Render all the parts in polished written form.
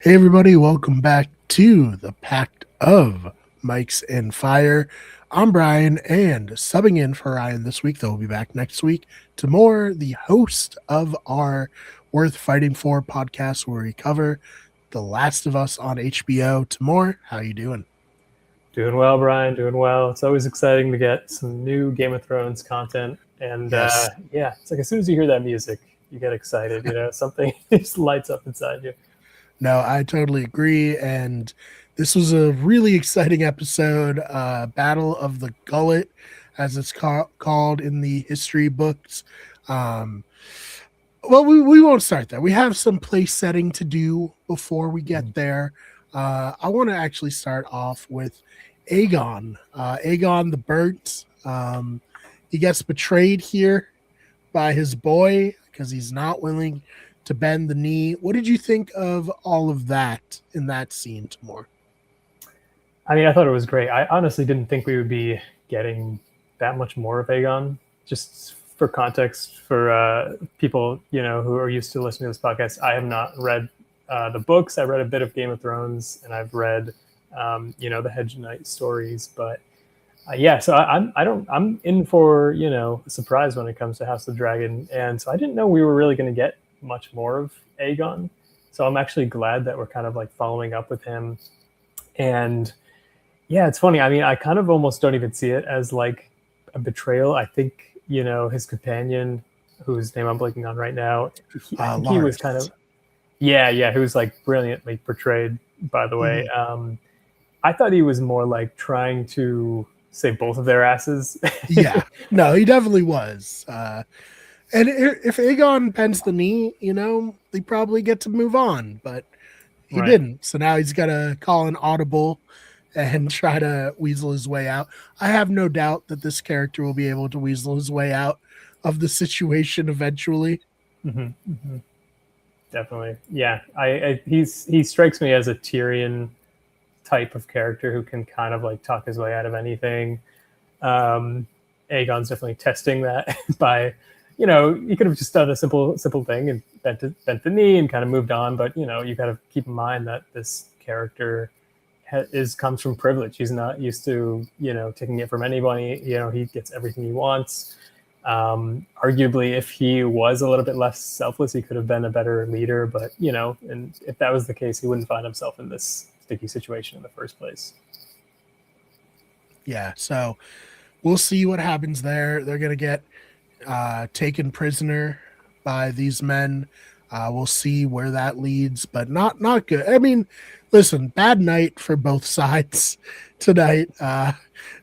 Hey everybody, welcome back to the Pact of Mics and Fire. I'm Brian, and subbing in for Ryan this week, though we'll be back next week, to more the host of our Worth Fighting For podcast, where we cover The Last of Us on HBO. Tamor, how you doing? Doing well, Brian. Doing well. It's always exciting to get some new Game of Thrones content. And Yes. yeah, it's like as soon as you hear that music, you get excited. Something just lights up inside you. No, I totally agree. And this was a really exciting episode. Battle of the Gullet, as it's called in the history books. Um, well, we won't start there. We have some place setting to do before we get there. I want to actually start off with Aegon. Aegon the Burnt. He gets betrayed here by his boy because he's not willing to bend the knee. What did you think of all of that in that scene, Tamor? I mean, I thought it was great. I honestly didn't think we would be getting that much more of Aegon. Just for context, for people who are used to listening to this podcast, I have not read the books. I read a bit of Game of Thrones, and I've read the Hedge Knight stories, but yeah, so I'm in for a surprise when it comes to House of the Dragon, and so I didn't know we were really going to get much more of Aegon. So I'm actually glad that we're kind of like following up with him. And yeah, it's funny. I mean, I kind of almost don't even see it as like a betrayal. I think his companion, whose name I'm blanking on right now, I think he was kind of he was like brilliantly portrayed. By the way, I thought he was more like trying to save both of their asses. Yeah, no, he definitely was. And if Aegon bends the knee, they probably get to move on, but he didn't. So now he's got to call an audible and try to weasel his way out. I have no doubt that this character will be able to weasel his way out of the situation eventually. Definitely. Yeah. He strikes me as a Tyrion type of character who can kind of like talk his way out of anything. Aegon's definitely testing that by, you could have just done a simple thing and bent the knee and kind of moved on. But, you got to keep in mind that this character comes from privilege. He's not used to, taking it from anybody. He gets everything he wants. Arguably, if he was a little bit less selfless, he could have been a better leader. But, and if that was the case, he wouldn't find himself in this sticky situation in the first place. Yeah, so we'll see what happens there. They're going to get taken prisoner by these men. We'll see where that leads, but not good. I mean, listen, bad night for both sides tonight.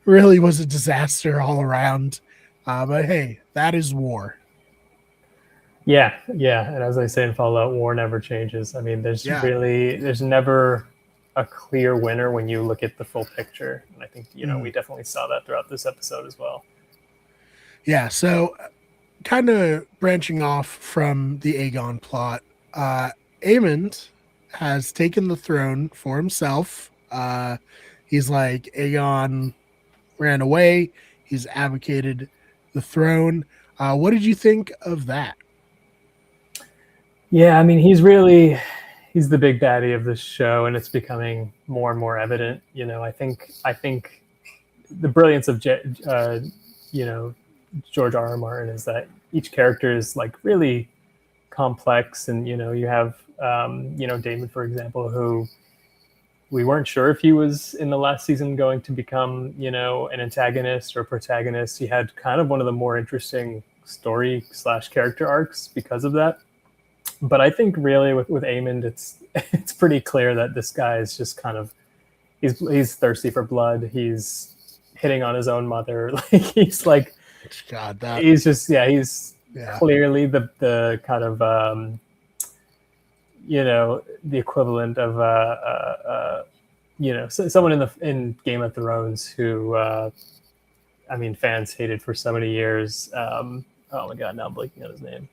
Really was a disaster all around. But hey, that is war. Yeah. And as I say in Fallout, war never changes. I mean, there's never a clear winner when you look at the full picture. And I think, we definitely saw that throughout this episode as well. Yeah, so kind of branching off from the Aegon plot, Aemond has taken the throne for himself. He's like, Aegon ran away. He's advocated the throne. What did you think of that? Yeah, I mean, he's the big baddie of this show, and it's becoming more and more evident. I think the brilliance of George R.R. Martin is that each character is like really complex, and you have Daemon, for example, who we weren't sure if he was in the last season going to become an antagonist or protagonist. He had kind of one of the more interesting story / character arcs because of that. But I think really with Aemond, it's pretty clear that this guy is just kind of he's thirsty for blood. He's hitting on his own mother. Like he's like, God, that he's just he's clearly the kind of the equivalent of someone in Game of Thrones who I mean fans hated for so many years. Oh my god, now I'm blanking on his name.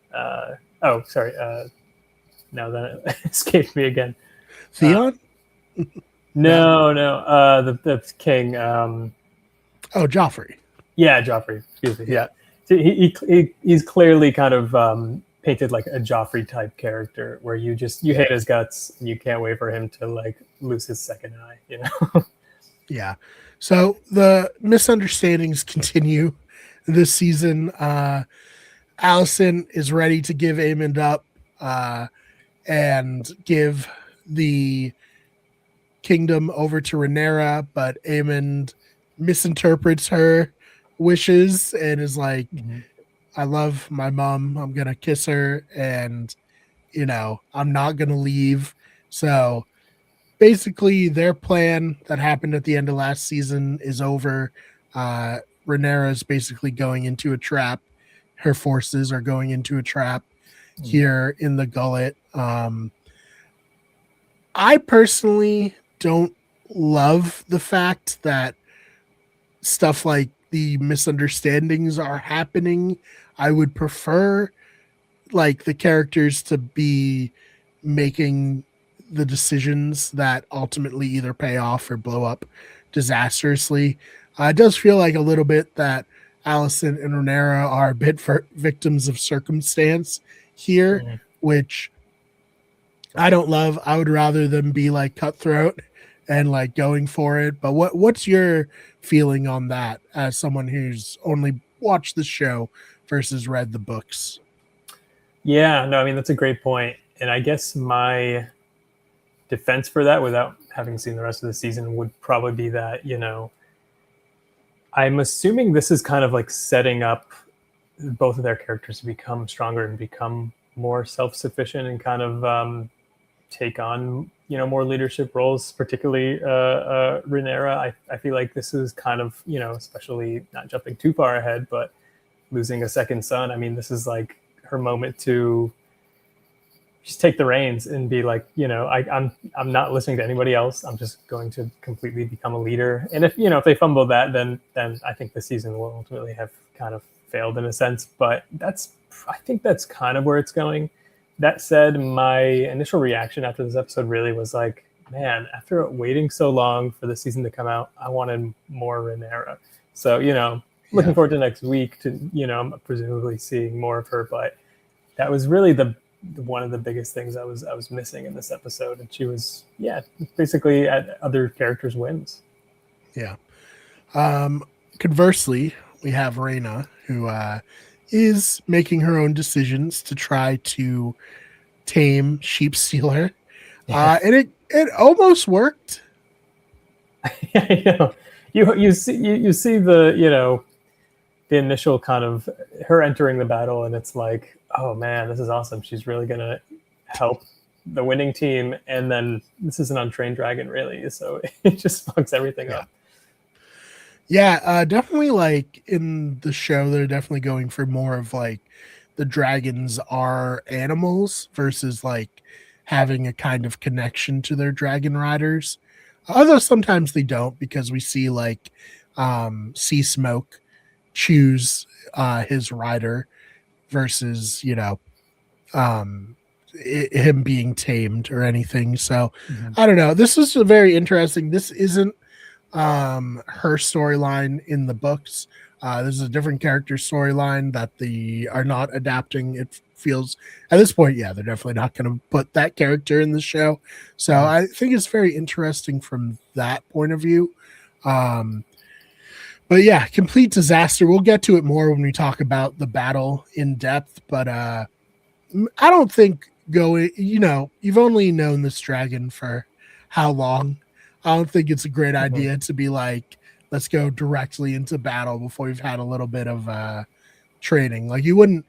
Sorry. Now that escaped me again. Theon? No. The king. Joffrey. Yeah, Joffrey. Excuse me. Yeah. He's clearly kind of painted like a Joffrey type character where you hate his guts and you can't wait for him to like lose his second eye, you know. Yeah. So the misunderstandings continue this season. Allison is ready to give Aemond up and give the kingdom over to Rhaenyra, but Aemond misinterprets her wishes and is like, I love my mom. I'm going to kiss her and, I'm not going to leave. So basically, their plan that happened at the end of last season is over. Rhaenyra is basically going into a trap. Her forces are going into a trap here in the gullet. I personally don't love the fact that stuff like the misunderstandings are happening. I would prefer like the characters to be making the decisions that ultimately either pay off or blow up disastrously. It does feel like a little bit that Allison and Rhaenyra are a bit victims of circumstance here, which I don't love. I would rather them be like cutthroat and like going for it. But what's your feeling on that as someone who's only watched the show versus read the books? Yeah, no, I mean that's a great point. And I guess my defense for that, without having seen the rest of the season, would probably be that, I'm assuming this is kind of like setting up both of their characters to become stronger and become more self-sufficient and kind of take on more leadership roles, particularly Rhaenyra. I feel like this is kind of, especially not jumping too far ahead, but losing a second son. I mean, this is like her moment to just take the reins and be like, I'm not listening to anybody else. I'm just going to completely become a leader. And if they fumble that, then I think the season will ultimately have kind of failed in a sense. But I think that's kind of where it's going. That said, my initial reaction after this episode really was like, man, after waiting so long for the season to come out, I wanted more Rhaenyra. So, looking forward to next week to, I'm presumably seeing more of her. But that was really one of the biggest things I was missing in this episode. And she was, basically at other characters' whims. Yeah. Conversely, we have Rhaena, who is making her own decisions to try to tame Sheep Stealer. And it almost worked. You see the the initial kind of her entering the battle, and it's like, oh man, this is awesome. She's really gonna help the winning team, and then this is an untrained dragon, really, so it just fucks everything up. Yeah, definitely. Like in the show, they're definitely going for more of like the dragons are animals versus like having a kind of connection to their dragon riders. Although sometimes they don't, because we see like Sea Smoke choose his rider versus him being tamed or anything. So I don't know. This is very interesting. This isn't her storyline in the books. This is a different character storyline that they are not adapting. It feels at this point, they're definitely not going to put that character in the show. So I think it's very interesting from that point of view. But yeah, complete disaster. We'll get to it more when we talk about the battle in depth. But I don't think you've only known this dragon for how long? I don't think it's a great idea to be like, let's go directly into battle before we've had a little bit of training. Like you wouldn't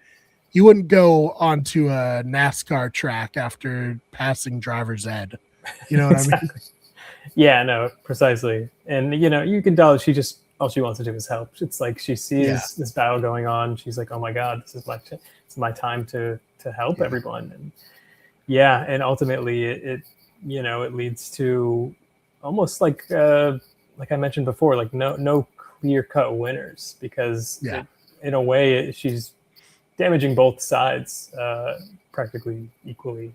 go onto a NASCAR track after passing driver's ed. You know what I mean? Yeah, no, precisely. And you can tell all she wants to do is help. It's like she sees this battle going on. She's like, oh my God, this is my time to help everyone. And and ultimately it leads to almost like I mentioned before, like no clear-cut winners, because in a way she's damaging both sides practically equally.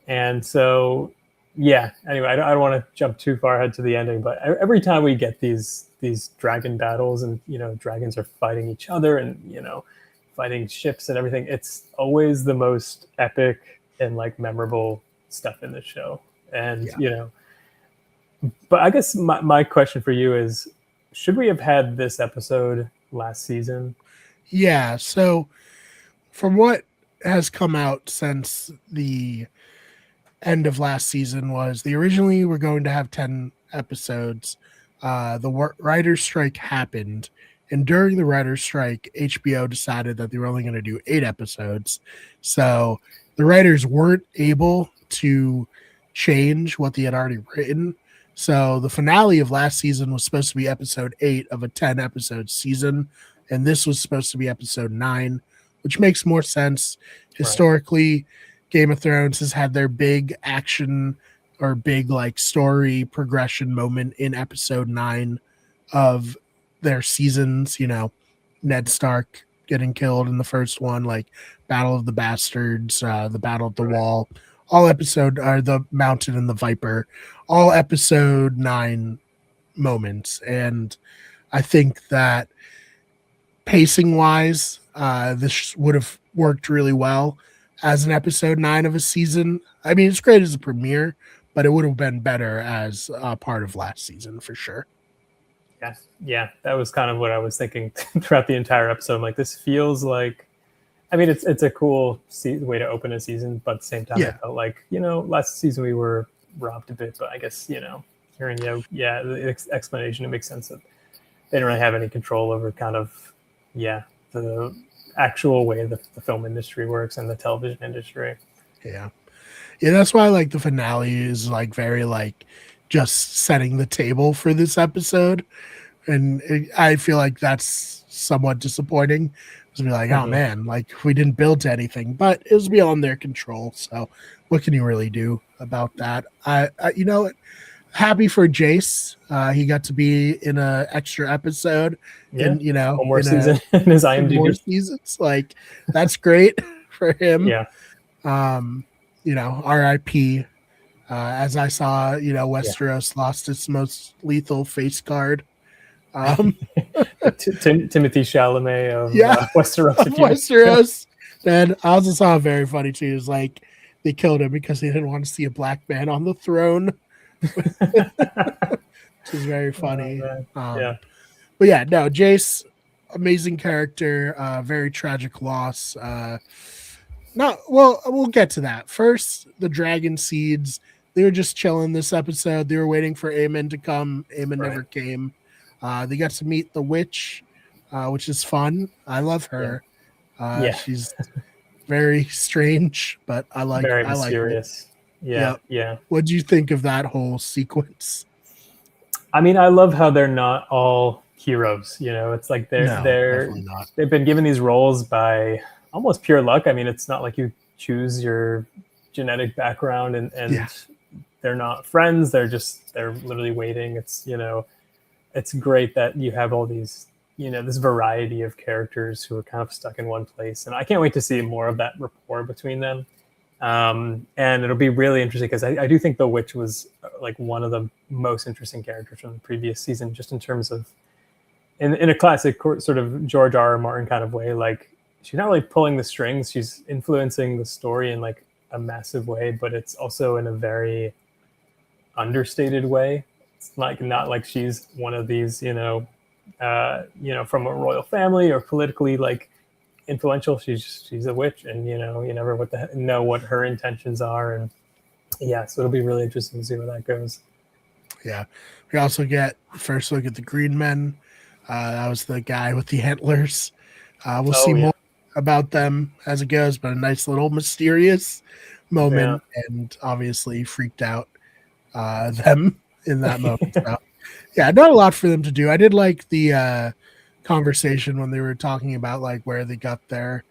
And so anyway, I don't want to jump too far ahead to the ending, but every time we get these dragon battles and dragons are fighting each other, and fighting ships and everything. It's always the most epic and like memorable stuff in the show. And Yeah. but I guess my question for you is, should we have had this episode last season? Yeah. So from what has come out since the end of last season was they originally were going to have 10 episodes. The writer's strike happened. And during the writer's strike, HBO decided that they were only going to do 8 episodes. So the writers weren't able to change what they had already written. So the finale of last season was supposed to be episode 8 of a 10 episode season. And this was supposed to be episode 9, which makes more sense. Historically, Game of Thrones has had their big action or big like story progression moment in episode 9 of their seasons. Ned Stark getting killed in the first one, like Battle of the Bastards, the Battle of the Wall, all episode, or the Mountain and the Viper, all episode 9 moments. And I think that pacing wise, this would have worked really well as an episode 9 of a season. I mean, it's great as a premiere, but it would have been better as a part of last season for sure. Yeah, that was kind of what I was thinking throughout the entire episode. I'm like, this feels like, I mean, it's a cool way to open a season, but at the same time, I felt like, last season we were robbed a bit, but I guess, hearing the explanation, it makes sense that they didn't really have any control over kind of, the actual way the film industry works and the television industry. Yeah, that's why like the finale is like very like just setting the table for this episode, and I feel like that's somewhat disappointing. To be like, oh man, like we didn't build to anything, but it was beyond their control. So what can you really do about that? I happy for Jace. He got to be in an extra episode. Yeah, in one more season in his IMDb. More seasons, like that's great for him. Yeah. R.I.P. As I saw, Westeros lost its most lethal face card. Timothy Chalamet of Westeros. Westeros. Then I also saw very funny too. Is like they killed him because they didn't want to see a black man on the throne, which is very funny. But yeah, no, Jace, amazing character, very tragic loss. We'll get to that. First, the dragon seeds. They were just chilling this episode. They were waiting for Aemon to come. Aemon never came. They got to meet the witch, which is fun. I love her. She's very strange, but I like very I mysterious. Like her. Yeah. What do you think of that whole sequence? I mean, I love how they're not all heroes. It's like they've been given these roles by almost pure luck. I mean, it's not like you choose your genetic background and they're not friends. They're literally waiting. It's great that you have all these, this variety of characters who are kind of stuck in one place. And I can't wait to see more of that rapport between them. And it'll be really interesting because I do think the witch was like one of the most interesting characters from the previous season, just in terms of, in a classic sort of George R.R. Martin kind of way, like she's not really pulling the strings. She's influencing the story in like a massive way, but it's also in a very understated way. It's like not like she's one of these, from a royal family or politically like influential. She's a witch, and you never know what her intentions are, and so it'll be really interesting to see where that goes. Yeah, we also get first look at the Green Men. That was the guy with the antlers. We'll see more about them as it goes, but a nice little mysterious moment, and obviously freaked out them in that moment. So, not a lot for them to do. I did like the conversation when they were talking about like where they got their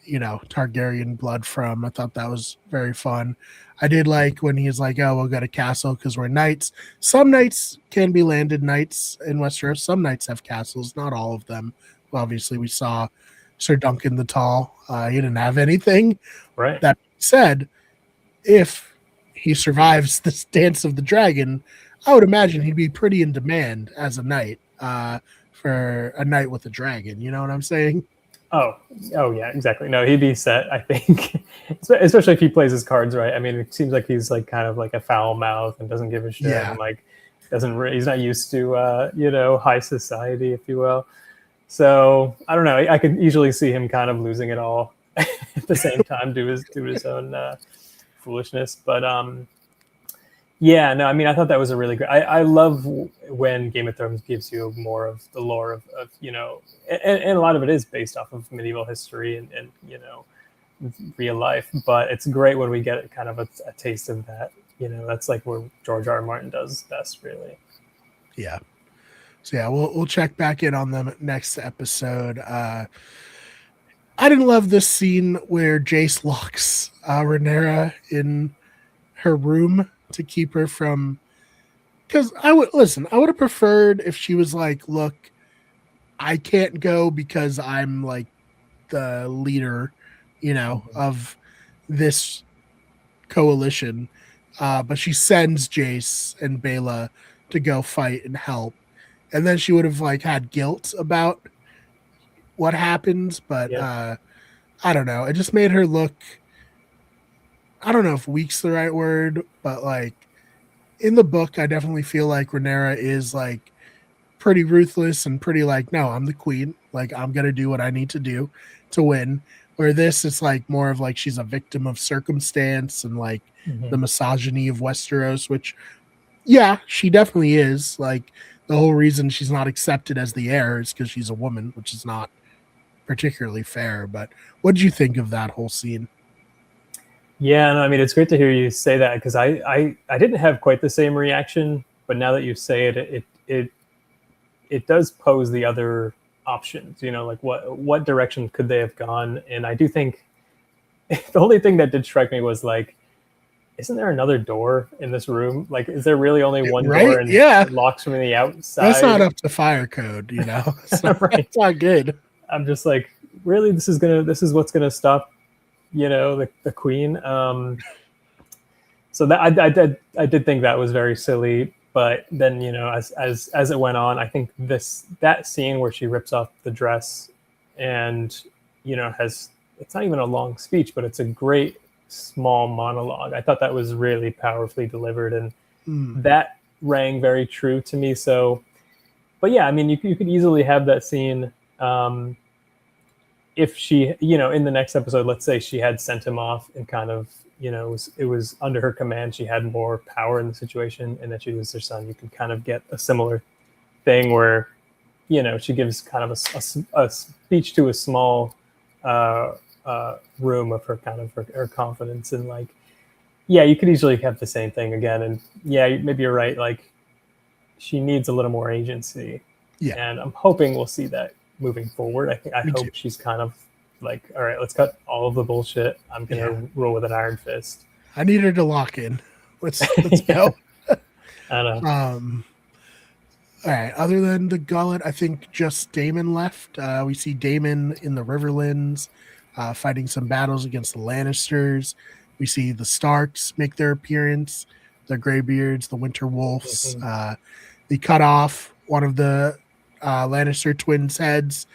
Targaryen blood from. I thought that was very fun. I did like when he's like, oh, we'll go to castle because we're knights. Some knights can be landed knights in Westeros. Some knights have castles, not all of them. Well, obviously we saw Sir Duncan the Tall. He didn't have anything. Right. That said, if he survives this dance of the dragon, I would imagine he'd be pretty in demand as a knight, for a knight with a dragon. You know what I'm saying? Oh, oh yeah, exactly. No, he'd be set, I think, especially if he plays his cards right. I mean, it seems like he's like kind of like a foul mouth and doesn't give a shit, Yeah. and like he's not used to high society, if you will. So I don't know. I could easily see him kind of losing it all at the same time due to his own foolishness. But yeah, no, I mean, I thought that was a really good. I love when Game of Thrones gives you more of the lore of and a lot of it is based off of medieval history and real life. But it's great when we get kind of a taste of that. That's like where George R. R. Martin does best, really. Yeah. So yeah, we'll check back in on them next episode. I didn't love this scene where Jace locks Rhaenyra in her room to keep her from. Because I would have preferred if she was like, "Look, I can't go because I'm like the leader, of this coalition." But she sends Jace and Bela to go fight and help, and then she would have like had guilt about what happened. But Yeah. I don't know. It just made her look. I don't know if weak's the right word, but like in the book, I definitely feel like Rhaenyra is like pretty ruthless and pretty like, no, I'm the queen. Like I'm gonna do what I need to do to win. Where this is like more of like she's a victim of circumstance and like Mm-hmm. the misogyny of Westeros, which yeah, she definitely is. Like the whole reason she's not accepted as the heir is because she's a woman, which is not particularly fair. But what did you think of that whole scene? Yeah, no, I mean, it's great to hear you say that because I didn't have quite the same reaction, but now that you say it does pose the other options. Like what direction could they have gone? And I do think the only thing that did strike me was like, isn't there another door in this room? Like, is there really only one door Right? and Yeah. it locks from the That's outside? not up to fire code, It's not, Right. it's not good. I'm just like, really, this is what's gonna stop, the queen. So that I did think that was very silly. But then as it went on, I think that scene where she rips off the dress and has it's not even a long speech, but it's a great small monologue. I thought that was really powerfully delivered, and Mm. that rang very true to me. So, but yeah, I mean, you could easily have that scene. If she, in the next episode, let's say she had sent him off and kind of, it was under her command, she had more power in the situation, and that she was her son, you can kind of get a similar thing where, she gives kind of a speech to a small room of her kind of her confidence. And like, yeah, you could easily have the same thing again. And yeah, maybe you're right. Like, she needs a little more agency, Yeah, and I'm hoping we'll see that moving forward. I me too. hope she's kind of like, all right, let's cut all of the bullshit. I'm Yeah, gonna roll with an iron fist. I need her to lock in. Let's Yeah, go. I know. Um, all right. Other than the gullet, I think just Damon left. We see Damon in the Riverlands, fighting some battles against the Lannisters. We see the Starks make their appearance, the Greybeards, the Winter Wolves. Mm-hmm. They cut off one of the Lannister twins' heads.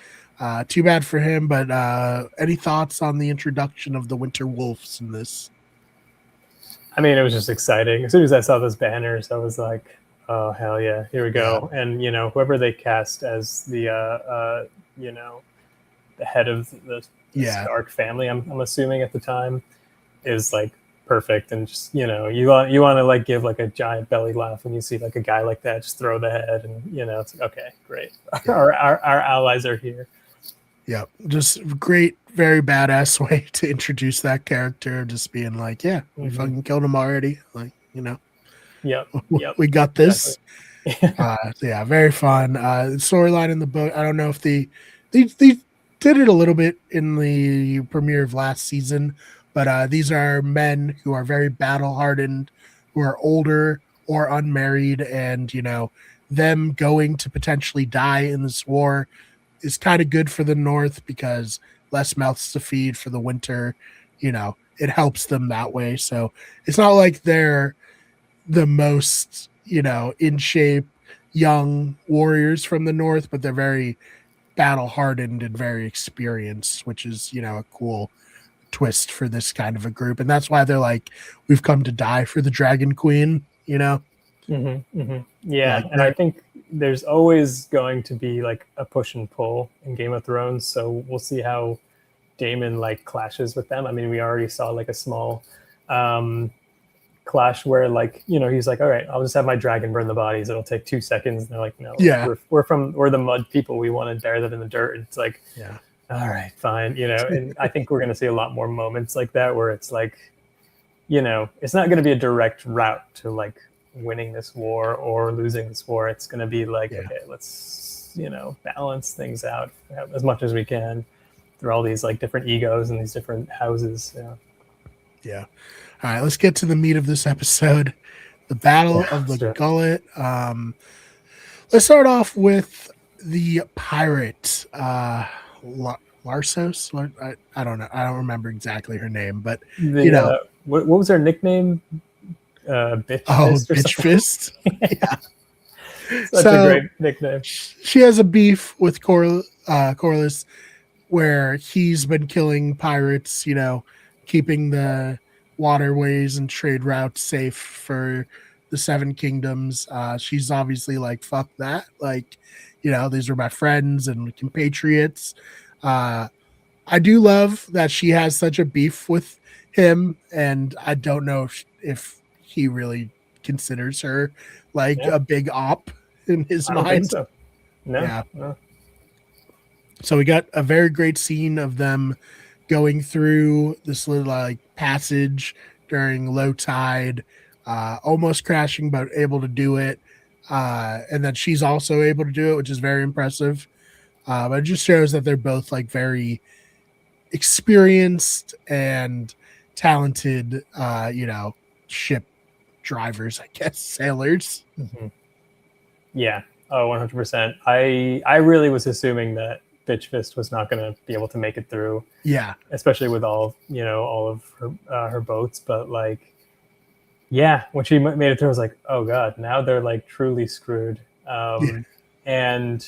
Too bad for him, but any thoughts on the introduction of the Winter Wolves in this? I mean, it was just exciting. As soon as I saw those banners, I was like, "Oh hell yeah, here we Yeah, go!" And whoever they cast as the head of the yeah, Stark family, I'm assuming at the time, is like perfect. And just you want to like give like a giant belly laugh when you see like a guy like that just throw the head, and it's like, okay, great, yeah, our allies are here. yeah. Just great, very badass way to introduce that character. Just being like, yeah, we Mm-hmm. fucking killed him already. Like, Yep, yep, we got exactly. this. Yeah, very fun. Storyline in the book. I don't know if they did it a little bit in the premiere of last season, but these are men who are very battle hardened, who are older or unmarried, and them going to potentially die in this war is kind of good for the North because less mouths to feed for the winter. It helps them that way. So it's not like they're the most in shape young warriors from the north, but they're very battle hardened and very experienced, which is, a cool twist for this kind of a group. And that's why they're like, we've come to die for the Dragon Queen, Yeah, like and I they're think there's always going to be like a push and pull in Game of Thrones, so we'll see how Damon like clashes with them. I mean, we already saw like a small um, clash where like he's like, all right, I'll just have my dragon burn the bodies. It'll take 2 seconds. And they're like, no, like, yeah, we're the mud people. We want to bury them in the dirt. And it's like, yeah, all right, fine, And I think we're gonna see a lot more moments like that where it's like, it's not gonna be a direct route to like winning this war or losing this war. It's gonna be like, yeah, okay, let's balance things out as much as we can through all these like different egos and these different houses. Yeah. yeah. All right, let's get to the meat of this episode. The Battle Yeah, of let's the do it. Gullet. Let's start off with the pirate, Larsos. I don't know. I don't remember exactly her name, but you The know, what was her nickname? Bitch oh, fist or bitch something. fist. Yeah. Such a So great nickname. she has a beef with Corlys, where he's been killing pirates, keeping the waterways and trade routes safe for the Seven Kingdoms. She's obviously like, fuck that. Like, these are my friends and compatriots. Uh, I do love that she has such a beef with him, and I don't know if he really considers her like Yeah, a big op in his I don't think mind. so. No, Yeah. no. So we got a very great scene of them going through this little like passage during low tide, almost crashing, but able to do it. And then she's also able to do it, which is very impressive. But it just shows that they're both like very experienced and talented, ship drivers, I guess, sailors. Mm-hmm. Yeah. Oh, 100%. I really was assuming that Bitch Fist was not going to be able to make it through, Yeah. especially with all of her boats. But like, yeah, when she made it through, I was like, oh god, now they're like truly screwed. Yeah. And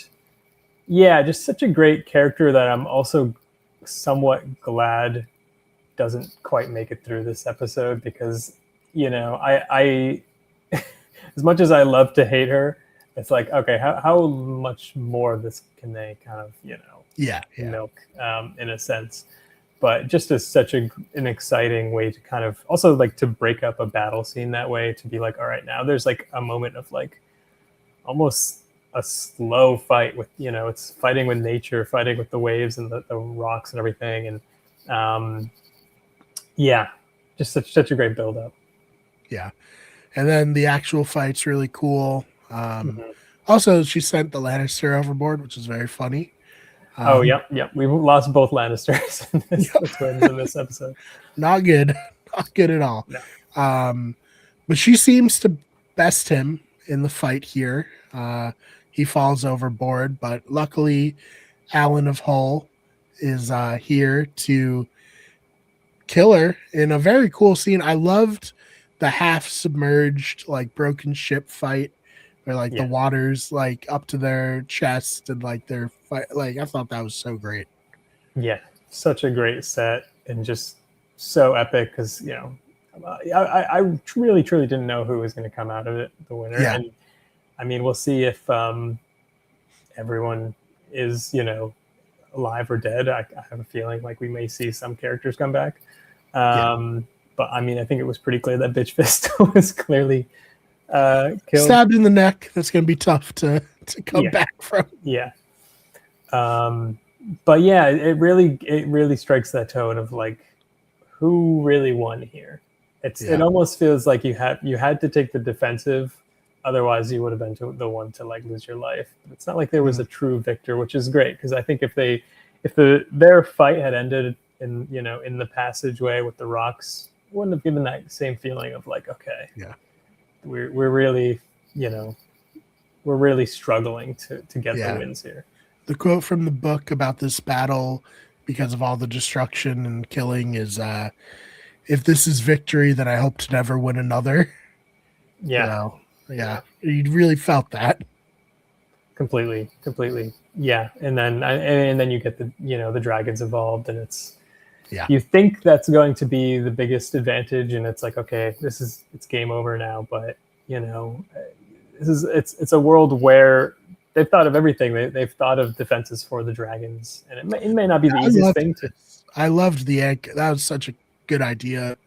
yeah, just such a great character that I'm also somewhat glad doesn't quite make it through this episode because I as much as I love to hate her, it's like, okay, how much more of this can they kind of Yeah. Yeah. milk in a sense. But just as such an exciting way to kind of also like to break up a battle scene that way, to be like, all right, now there's like a moment of like almost a slow fight with it's fighting with nature, fighting with the waves and the rocks and everything. And yeah, just such a great build up. Yeah. And then the actual fight's really cool. Mm-hmm. Also, she sent the Lannister overboard, which is very funny. Oh, Um, yep. We lost both Lannisters in this, yep, the twins in this episode. not good, not good at all. No. Um, but she seems to best him in the fight here. He falls overboard, but luckily, Alan of Hull is here to kill her in a very cool scene. I loved the half submerged, like broken ship fight where like the Yeah. water's like up to their chest and like their fight. Like I thought that was so great. Yeah. Such a great set and just so epic because, I really, truly didn't know who was going to come out of it, the winner. Yeah. And I mean, we'll see if everyone is, alive or dead. I have a feeling like we may see some characters come back. But I mean, I think it was pretty clear that Bitch Fist was clearly killed. Stabbed in the neck. That's going to be tough to come back from. Yeah. But yeah, it really strikes that tone of like, who really won here? It almost feels like you had to take the defensive, otherwise you would have been the one to like lose your life. But it's not like there was a true victor, which is great because I think if their fight had ended in in the passageway with the rocks, it wouldn't have given that same feeling of like, okay, yeah, we're really we're really struggling to get the wins here. The quote from the book about this battle, because of all the destruction and killing, is if this is victory, then I hope to never win another. Yeah. Yeah. You really felt that. completely. Yeah, and then you get the dragons involved, and it's Yeah, you think that's going to be the biggest advantage, and it's like, okay, it's game over now. But you know, it's a world where they've thought of everything. They've thought of defenses for the dragons, and it may not be the I easiest loved thing to. this. I loved the egg. That was such a good idea.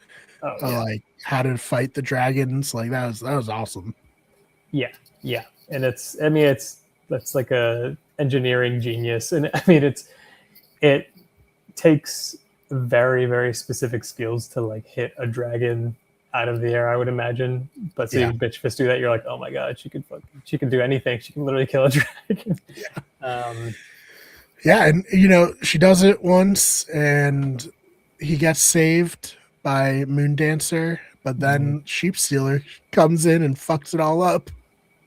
Oh yeah, Like how to fight the dragons. Like that was awesome. yeah, yeah, and I mean, that's like a engineering genius, and I mean, it takes very very specific skills to like hit a dragon out of the air, I would imagine. But Yeah, seeing Bitch Fist do that, you're like, oh my god, she can do anything. She can literally kill a dragon. um, yeah, and she does it once, and he gets saved by Moon Dancer, but mhm. then Sheep Stealer comes in and fucks it all up.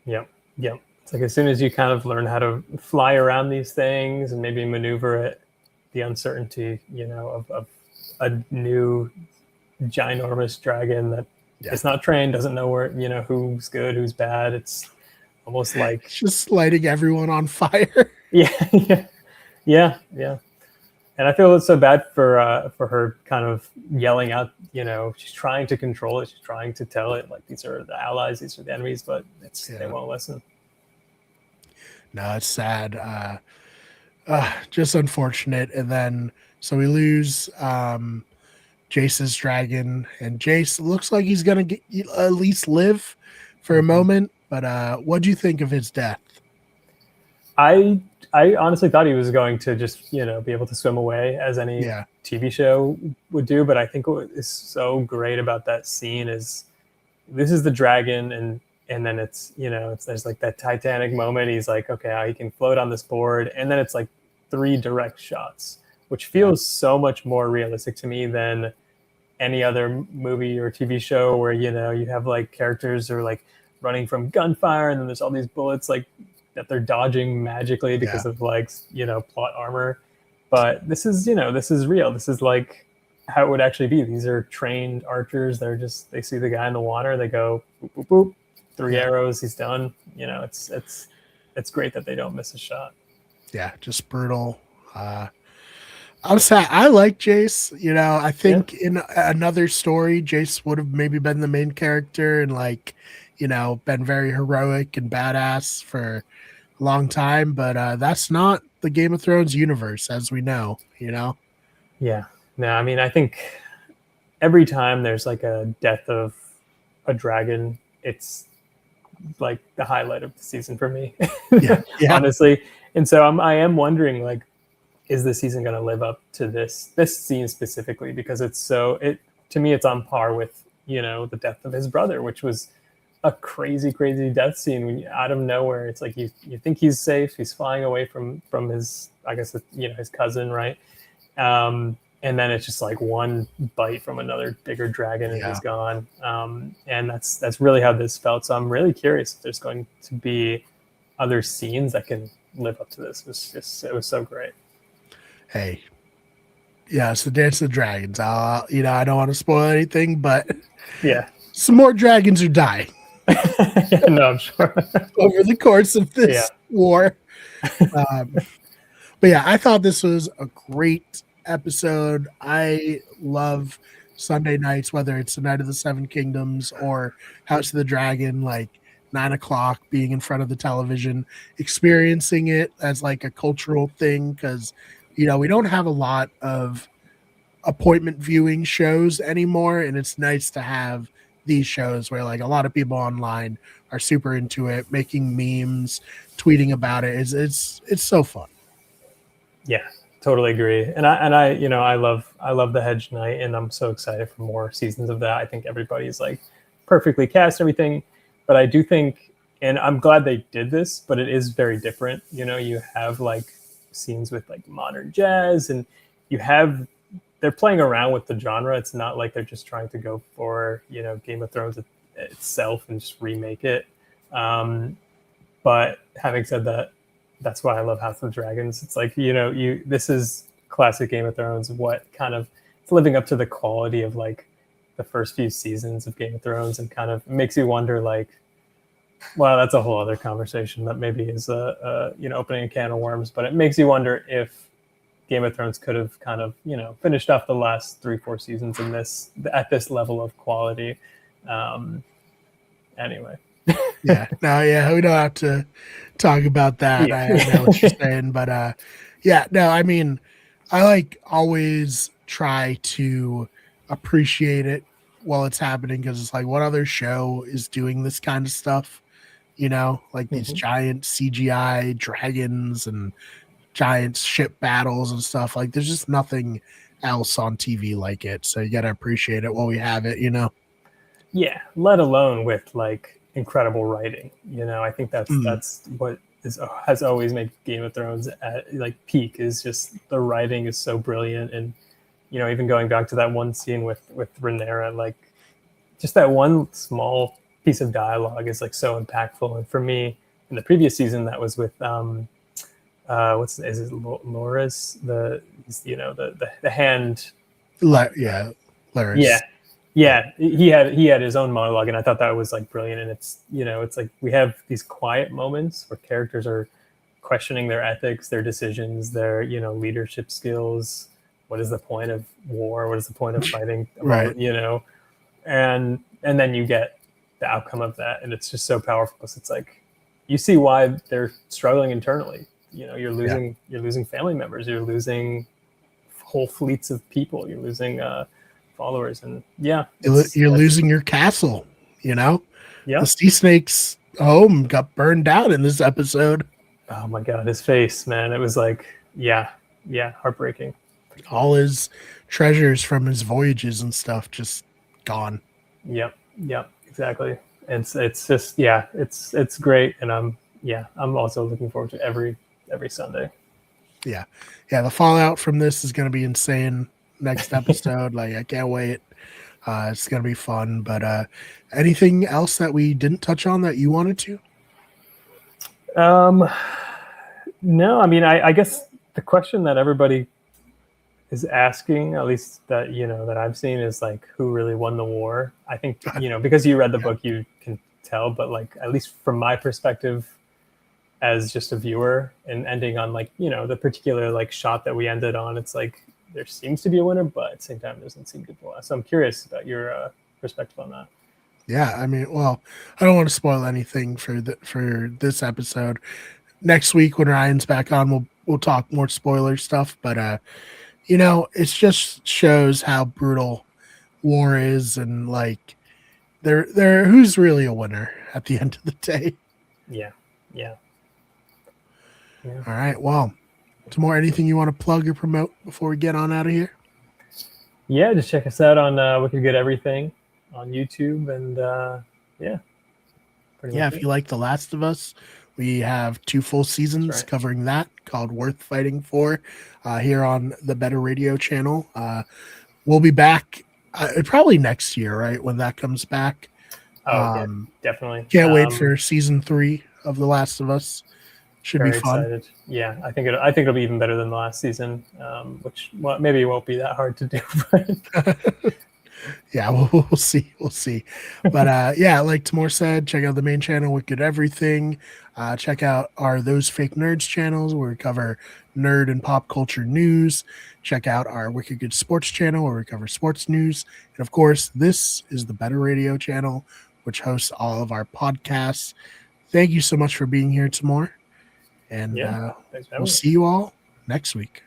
Yep, yep. It's like as soon as you kind of learn how to fly around these things and maybe maneuver it, the uncertainty, of a new ginormous dragon that Yeah, is not trained, doesn't know where, who's good, who's bad. It's almost like, it's just lighting everyone on fire. yeah, yeah, yeah, yeah. And I feel it's so bad for her kind of yelling out. She's trying to control it. She's trying to tell it like these are the allies, these are the enemies, but they Yeah, won't listen. no, it's sad. Just unfortunate. And then so we lose Jace's dragon, and Jace looks like he's gonna at least live for a Mhm. moment. But what do you think of his death? I I honestly thought he was going to just be able to swim away as any Yeah, TV show would do, but I think what is so great about that scene is this is the dragon, and then there's like that Titanic moment. He's like, okay, he can float on this board, and then it's like three direct shots, which yeah, feels so much more realistic to me than any other movie or TV show where you have like characters are like running from gunfire, and then there's all these bullets like that they're dodging magically yeah, because of like plot armor. But this is real. This is like how it would actually be. These are trained archers. They see the guy in the water, they go boop boop boop, three yeah, arrows, he's done. It's great that they don't miss a shot. yeah. Just brutal. I'm sad. I like Jace. I Yeah, think in another story, Jace would have maybe been the main character and like, been very heroic and badass for a long time. But that's not the Game of Thrones universe, as we know. yeah. No, I mean, I think every time there's like a death of a dragon, it's like the highlight of the season for me, Yeah, yeah, honestly. And so I am wondering, like, is the season going to live up to this scene specifically? Because it to me, it's on par with the death of his brother, which was a crazy, crazy death scene. When out of nowhere, it's like you think he's safe, he's flying away from his, I guess, his cousin, right? And then it's just like one bite from another bigger dragon and yeah. he's gone. And that's really how this felt. So I'm really curious if there's going to be other scenes that can live up to this. It was so great. Hey, yeah, it's the Dance of the Dragons. I don't want to spoil anything, but Yeah. some more dragons are dying No, I'm sure. over the course of Yeah. this war. Um, but yeah, I thought this was a great episode. I love Sunday nights, whether it's the Night of the Seven Kingdoms or House of the Dragon, like 9 o'clock, being in front of the television, experiencing it as like a cultural thing. Because, we don't have a lot of appointment viewing shows anymore. And it's nice to have these shows where like a lot of people online are super into it, making memes, tweeting about it. It's so fun. Yeah, totally agree. And I love the Hedge Knight, and I'm so excited for more seasons of that. I think everybody's like perfectly cast, everything, but I do think, and I'm glad they did this, but it is very different. You have like scenes with like modern jazz, and you have they're playing around with the genre. It's not like they're just trying to go for Game of Thrones itself and just remake it. Um, but having said that, that's why I love House of Dragons. It's like this is classic Game of Thrones. What kind of it's living up to the quality of like the first few seasons of Game of Thrones, and kind of makes you wonder like Well, that's a whole other conversation that maybe is opening a can of worms. But it makes you wonder if Game of Thrones could have kind of finished off the last 3-4 seasons in this at this level of quality. Um, anyway, Yeah, no, yeah, we don't have to talk about that. yeah, I know what you're saying, but yeah, no, I mean, I like always try to appreciate it while it's happening because it's like, what other show is doing this kind of stuff? Like these Mhm. giant CGI dragons and giant ship battles and stuff. Like, there's just nothing else on TV like it. So you got to appreciate it while we have it. Yeah. Let alone with like incredible writing. I think that's Mm, that's what has always made Game of Thrones at like peak is just the writing is so brilliant, and even going back to that one scene with Rhaenyra, like just that one small piece of dialogue is like so impactful. And for me, in the previous season, that was with what's is it Loras the hand. yeah, Yeah, Laris. Yeah, yeah, he had his own monologue, and I thought that was like brilliant. And it's like we have these quiet moments where characters are questioning their ethics, their decisions, their leadership skills. What is the point of war? What is the point of fighting among right. and then you get the outcome of that, and it's just so powerful because it's like you see why they're struggling internally. You're Yeah. losing family members, you're losing whole fleets of people, you're losing followers, and yeah, it's You're that's losing your castle. You know, the yeah. sea snake's home got burned down in this episode. Oh my god, his face, man, it was like yeah, yeah, heartbreaking. All his treasures from his voyages and stuff just gone. Yep, yep, exactly. It's just yeah, it's great, and I'm also looking forward to every Sunday. Yeah. Yeah. The fallout from this is going to be insane next episode. Like, I can't wait. It's going to be fun. But anything else that we didn't touch on that you wanted to? Um, no, I mean, I guess the question that everybody is asking, at least that that I've seen, is like who really won the war. I think because you read the Yeah. book, you can tell, but like at least from my perspective as just a viewer and ending on like the particular like shot that we ended on, it's like there seems to be a winner, but at the same time there doesn't seem to be one. So I'm curious about your perspective on that. Yeah. I mean, well, I don't want to spoil anything for this episode. Next week when Ryan's back on, we'll talk more spoiler stuff. But it just shows how brutal war is, and like there who's really a winner at the end of the day. Yeah, yeah, yeah. All right. Well, Tamor, anything you want to plug or promote before we get on out of here? Yeah, just check us out on Wicked Good Everything on YouTube, and yeah, pretty Yeah, much if it. you like The Last of Us, we have 2 full That's seasons right. covering that called Worth Fighting For here on the Better Radio channel. We'll be back probably next year, right? When that comes back. Oh yeah, Um, definitely. can't wait for season 3 of The Last of Us. Should be Very fun. excited. Yeah, I think it'll be even better than the last season, which maybe it won't be that hard to do. But Yeah, we'll see. We'll see. But yeah, like Tamor said, check out the main channel, Wicked Everything. Check out our Those Fake Nerds channels where we cover nerd and pop culture news. Check out our Wicked Good Sports channel where we cover sports news. And of course, this is the Better Radio channel, which hosts all of our podcasts. Thank you so much for being here, Tamor. And yeah, thanks for we'll having me. see you all next week.